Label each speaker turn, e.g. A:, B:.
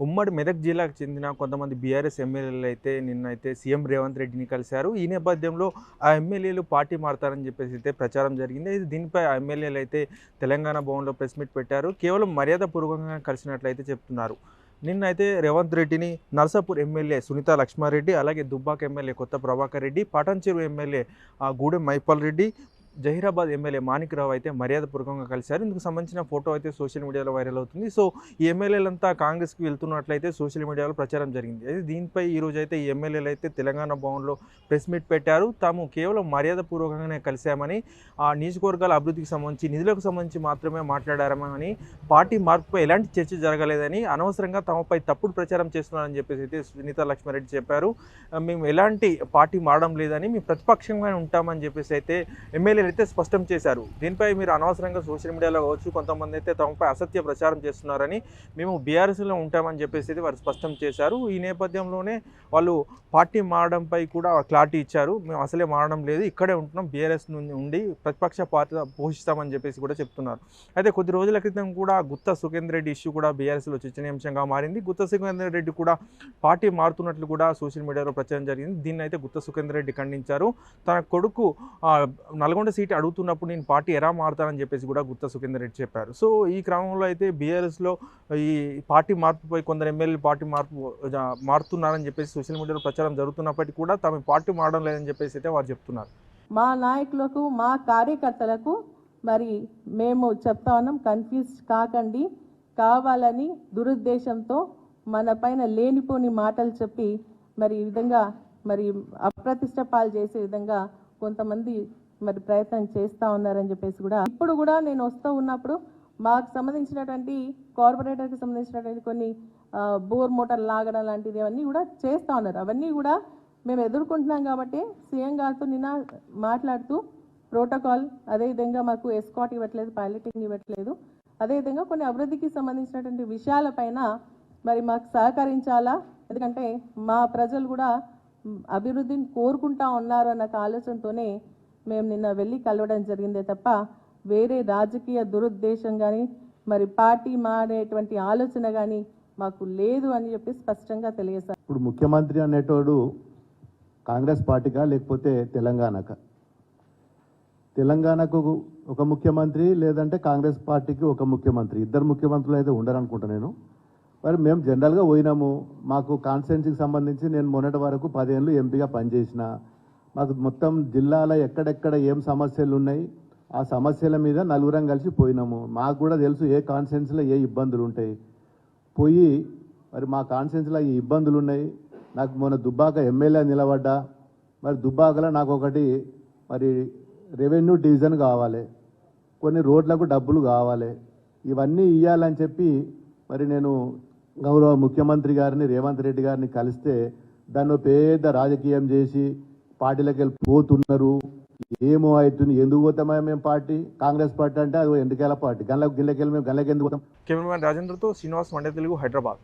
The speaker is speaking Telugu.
A: ఉమ్మడి మెదక్ జిల్లాకు చెందిన కొంతమంది బీఆర్ఎస్ ఎమ్మెల్యేలు అయితే నిన్నైతే సీఎం రేవంత్ రెడ్డిని కలిశారు. ఈ నేపథ్యంలో ఆ ఎమ్మెల్యేలు పార్టీ మారతారని చెప్పేసి అయితే ప్రచారం జరిగింది. దీనిపై ఆ ఎమ్మెల్యేలు అయితే తెలంగాణ భవన్లో ప్రెస్ మీట్ పెట్టారు. కేవలం మర్యాదపూర్వకంగా కలిసినట్లయితే చెప్తున్నారు. నిన్నైతే రేవంత్ రెడ్డిని నర్సాపూర్ ఎమ్మెల్యే సునీత లక్ష్మారెడ్డి, అలాగే దుబ్బాక ఎమ్మెల్యే కొత్త ప్రభాకర్ రెడ్డి, పటాన్చెరు ఎమ్మెల్యే గూడెం మైపాల్ రెడ్డి, జహీరాబాద్ ఎమ్మెల్యే మాణిక్రావు అయితే మర్యాదపూర్వకంగా కలిశారు. ఇందుకు సంబంధించిన ఫోటో అయితే సోషల్ మీడియాలో వైరల్ అవుతుంది. సో ఈ ఎమ్మెల్యేలంతా కాంగ్రెస్కి వెళ్తున్నట్లయితే సోషల్ మీడియాలో ప్రచారం జరిగింది. అయితే దీనిపై ఈరోజు అయితే ఈ ఎమ్మెల్యేలు అయితే తెలంగాణ భవన్లో ప్రెస్ మీట్ పెట్టారు. తాము కేవలం మర్యాదపూర్వకంగానే కలిశామని, ఆ నియోజకవర్గాల అభివృద్ధికి సంబంధించి నిధులకు సంబంధించి మాత్రమే మాట్లాడారని, పార్టీ మార్పుపై ఎలాంటి చర్చ జరగలేదని, అనవసరంగా తమపై తప్పుడు ప్రచారం చేస్తున్నారని చెప్పేసి అయితే సునీత లక్ష్మారెడ్డి చెప్పారు. మేము ఎలాంటి పార్టీ మారడం లేదని, మేము ప్రతిపక్షంగానే ఉంటామని చెప్పేసి అయితే ఎమ్మెల్యేలు అయితే స్పష్టం చేశారు. దీనిపై మీరు అనవసరంగా సోషల్ మీడియాలో కావచ్చు కొంతమంది అయితే తమపై అసత్య ప్రచారం చేస్తున్నారని, మేము బీఆర్ఎస్లో ఉంటామని చెప్పేసి అయితే వారు స్పష్టం చేశారు. ఈ నేపథ్యంలోనే వాళ్ళు పార్టీ మారడంపై కూడా క్లారిటీ ఇచ్చారు. మేము అసలే మారడం లేదు, ఇక్కడే ఉంటున్నాం, బీఆర్ఎస్ నుండి ఉండి ప్రతిపక్ష పాత్ర పోషిస్తామని చెప్పేసి కూడా చెప్తున్నారు. అయితే కొద్ది రోజుల క్రితం కూడా గుత్తా సుఖేందర్ రెడ్డి ఇష్యూ కూడా బీఆర్ఎస్లో చర్చనీయాంశంగా మారింది. గుత్తా సుఖేందర్ రెడ్డి కూడా పార్టీ మారుతున్నట్లు కూడా సోషల్ మీడియాలో ప్రచారం జరిగింది. దీన్ని అయితే గుత్తా సుఖేందర్ రెడ్డి ఖండించారు. తన కొడుకు నల్గొండ సీట్ అడుగుతున్నప్పుడు నేను పార్టీ ఎలా మారుతానని చెప్పేసి కూడా గుత్తా సుఖేందర్ రెడ్డి చెప్పారు. సో ఈ క్రమంలో అయితే బీఆర్ఎస్లో ఈ పార్టీ మార్పుపై కొందరు ఎమ్మెల్యేలు పార్టీ మారుతున్నారని చెప్పేసి సోషల్ మీడియాలో ప్రచారం జరుగుతున్నప్పటికీ కూడా తమ పార్టీ మారడం లేదని చెప్పేసి అయితే వారు చెప్తున్నారు.
B: మా నాయకులకు, మా కార్యకర్తలకు మరి మేము చెప్తా ఉన్నాం, కన్ఫ్యూజ్ కాకండి. కావాలని దురుద్దేశంతో మన పైన లేనిపోని మాటలు చెప్పి మరి ఈ విధంగా మరి అప్రతిష్ట పాలు చేసే విధంగా కొంతమంది మరి ప్రయత్నం చేస్తూ ఉన్నారని చెప్పేసి కూడా ఇప్పుడు కూడా నేను వస్తూ ఉన్నప్పుడు మాకు సంబంధించినటువంటి కార్పొరేటర్కి సంబంధించినటువంటి కొన్ని బోర్ మోటార్ లాగడం లాంటిది అవన్నీ కూడా చేస్తూ ఉన్నారు. అవన్నీ కూడా మేము ఎదుర్కొంటున్నాం కాబట్టి సీఎం గారితో నిన్న మాట్లాడుతూ ప్రోటోకాల్, అదేవిధంగా మాకు ఎస్కాట్ ఇవ్వట్లేదు, పైలటింగ్ ఇవ్వట్లేదు, అదేవిధంగా కొన్ని అభివృద్ధికి సంబంధించినటువంటి విషయాలపైన మరి మాకు సహకరించాలా, ఎందుకంటే మా ప్రజలు కూడా అభివృద్ధిని కోరుకుంటా ఉన్నారు అన్న ఆలోచనతోనే మేము నిన్న వెళ్ళి కలవడం జరిగిందే తప్ప వేరే రాజకీయ దురుద్దేశం కానీ మరి పార్టీ మారేటువంటి ఆలోచన కానీ మాకు లేదు అని చెప్పి స్పష్టంగా తెలియజేశారు.
C: ఇప్పుడు ముఖ్యమంత్రి అనేటోడు కాంగ్రెస్ పార్టీగా లేకపోతే తెలంగాణకు ఒక ముఖ్యమంత్రి, లేదంటే కాంగ్రెస్ పార్టీకి ఒక ముఖ్యమంత్రి, ఇద్దరు ముఖ్యమంత్రులు అయితే ఉండరనుకుంటా నేను. మరి మేము జనరల్గా పోయినాము. మాకు కాన్స్టిట్యున్సీకి సంబంధించి నేను మొన్నటి వరకు 10 ఏళ్ళు ఎంపీగా పనిచేసిన. మాకు మొత్తం జిల్లాలో ఎక్కడెక్కడ ఏం సమస్యలు ఉన్నాయి ఆ సమస్యల మీద నలుగురం కలిసి పోయినాము. మాకు కూడా తెలుసు ఏ కాన్స్టిట్యున్సీలో ఏ ఇబ్బందులు ఉంటాయి. పోయి మరి మా కాన్స్టిట్యున్సీలో ఈ ఇబ్బందులు ఉన్నాయి. నాకు మొన్న దుబ్బాక ఎమ్మెల్యే నిలబడ్డా. మరి దుబ్బాకలో నాకు ఒకటి మరి రెవెన్యూ డివిజన్ కావాలి, కొన్ని రోడ్లకు డబ్బులు కావాలి, ఇవన్నీ ఇవ్వాలని చెప్పి మరి నేను గౌరవ ముఖ్యమంత్రి గారిని రేవంత్ రెడ్డి గారిని కలిస్తే దాన్ని పెద్ద రాజకీయం చేసి పార్టీలకు వెళ్ళి పోతున్నారు. ఏమో అవుతుంది, ఎందుకు పోతామా మేము పార్టీ? కాంగ్రెస్ పార్టీ అంటే అది ఎండుకేల పార్టీ, గిల్లకెళ్ళి మేము గల్లకి ఎందుకు పోతాం?
A: కెమెరామెన్ రాజేంద్రతో శ్రీనివాస్, మండే తెలుగు, హైదరాబాద్.